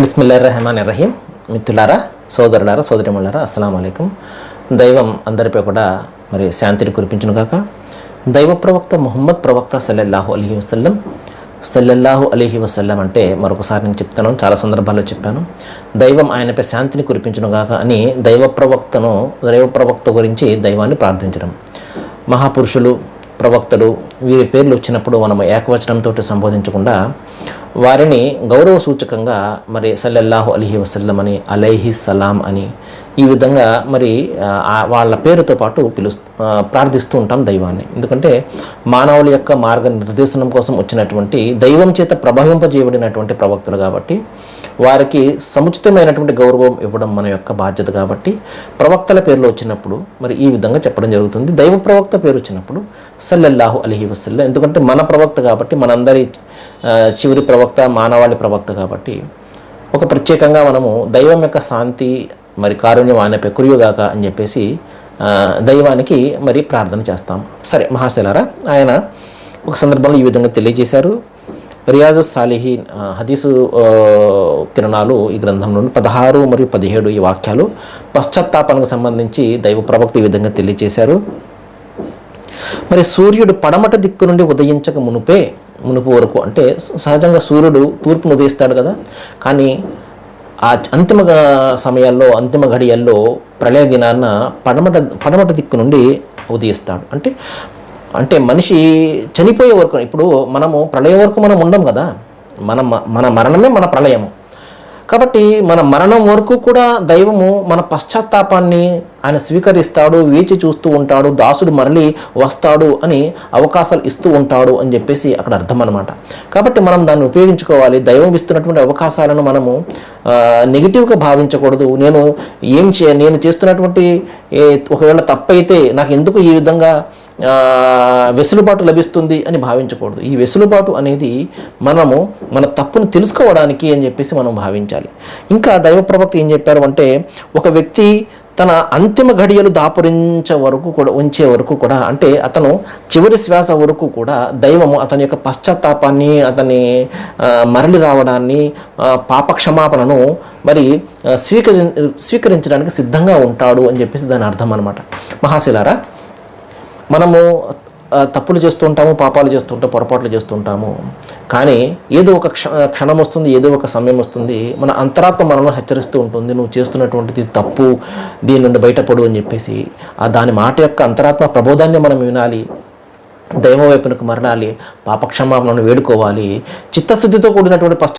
బిస్మిల్లాహిర్రహమానిర్రహీం. మిత్రులారా, సోదరులారా, సోదరిమణులారా, అస్సలాము అలైకుం. దైవం అందరిపై కూడా మరి శాంతిని కురిపించును గాక. దైవ ప్రవక్త ముహమ్మద్ ప్రవక్త సల్లల్లాహు అలీహి వసల్లం అంటే మరొకసారి నేను చెప్తాను, చాలా సందర్భాల్లో చెప్పాను. దైవం ఆయనపై శాంతిని కురిపించును గాక అని దైవ ప్రవక్త గురించి దైవాన్ని ప్రార్థించడం. మహాపురుషులు, ప్రవక్తలు వీరి పేర్లు వచ్చినప్పుడు మనం ఏకవచనంతో సంబోధించకుండా వారిని గౌరవ సూచకంగా మరి సల్లల్లాహు అలీహి వసల్లం అని, అలైహి సలాం అని ఈ విధంగా మరి వాళ్ళ పేరుతో పాటు ప్రార్థిస్తూ ఉంటాం దైవాన్ని. ఎందుకంటే మానవుల యొక్క మార్గ నిర్దేశనం కోసం వచ్చినటువంటి దైవం చేత ప్రభావింపజేయబడినటువంటి ప్రవక్తలు కాబట్టి వారికి సముచితమైనటువంటి గౌరవం ఇవ్వడం మన యొక్క బాధ్యత. కాబట్టి ప్రవక్తల పేర్లు వచ్చినప్పుడు మరి ఈ విధంగా చెప్పడం జరుగుతుంది. దైవ ప్రవక్త పేరు వచ్చినప్పుడు సల్లల్లాహు అలీహి వసల్లం, ఎందుకంటే మన ప్రవక్త కాబట్టి, మనందరి చివరి ప్రవక్త, మానవాళి ప్రవక్త కాబట్టి ఒక ప్రత్యేకంగా మనము దైవం యొక్క శాంతి మరి కారుణ్యం ఆయనపై కురియుగాక అని చెప్పేసి దైవానికి మరి ప్రార్థన చేస్తాం. సరే మహాశైలారా, ఆయన ఒక సందర్భంలో ఈ విధంగా తెలియజేశారు. రియాజు సాలిహీన్ హదీసు కిరణాలు ఈ గ్రంథంలోని 16 మరియు 17 ఈ వాక్యాలు పశ్చాత్తాపానికి సంబంధించి దైవ ప్రవక్త ఈ విధంగా తెలియజేశారు. మరి సూర్యుడు పడమట దిక్కు నుండి ఉదయించక మునుపు వరకు, అంటే సహజంగా సూర్యుడు తూర్పును ఉదయిస్తాడు కదా, కానీ ఆ అంతిమ సమయాల్లో, అంతిమ ఘడియల్లో ప్రళయ దినాన్న పడమట దిక్కు నుండి ఉదయిస్తాడు. అంటే మనిషి చనిపోయే వరకు, ఇప్పుడు మనము ప్రళయం వరకు మనం ఉండం కదా, మన మరణమే మన ప్రళయము. కాబట్టి మన మరణం వరకు కూడా దైవము మన పశ్చాత్తాపాన్ని ఆయన స్వీకరిస్తాడు, వేచి చూస్తూ ఉంటాడు, దాసుడు మరలి వస్తాడు అని అవకాశాలు ఇస్తూ ఉంటాడు అని చెప్పేసి అక్కడ అర్థం అన్నమాట. కాబట్టి మనం దాన్ని ఉపయోగించుకోవాలి. దైవం ఇస్తున్నటువంటి అవకాశాలను మనము నెగిటివ్గా భావించకూడదు. నేను చేస్తున్నటువంటి ఒకవేళ తప్పైతే నాకు ఎందుకు ఈ విధంగా వెసులుబాటు లభిస్తుంది అని భావించకూడదు. ఈ వెసులుబాటు అనేది మనము మన తప్పును తెలుసుకోవడానికి అని చెప్పేసి మనం భావించాలి. ఇంకా దైవ ప్రవక్త ఏం చెప్పారు అంటే, ఒక వ్యక్తి తన అంతిమ ఘడియలు ఉంచే వరకు కూడా, అంటే అతను చివరి శ్వాస వరకు కూడా దైవము అతని యొక్క పశ్చాత్తాపాన్ని, అతని మరలి రావడాన్ని, పాపక్షమాపణను మరి స్వీకరించడానికి సిద్ధంగా ఉంటాడు అని చెప్పేసి దాని అర్థం అన్నమాట. మహాశిలారా, మనము తప్పులు చేస్తూ ఉంటాము, పాపాలు చేస్తూ ఉంటాము, పొరపాట్లు చేస్తూ ఉంటాము. కానీ ఏదో ఒక క్షణం వస్తుంది, ఏదో ఒక సమయం వస్తుంది, మన అంతరాత్మ మనల్ని హెచ్చరిస్తూ ఉంటుంది, నువ్వు చేస్తున్నటువంటిది తప్పు, దీని నుండి బయటపడు అని చెప్పేసి. దాని మాట యొక్క అంతరాత్మ ప్రబోధాన్ని మనం వినాలి, దైవం వైపునకు మరలాలి, పాపక్షమాపణను వేడుకోవాలి, చిత్తశుద్ధితో కూడినటువంటి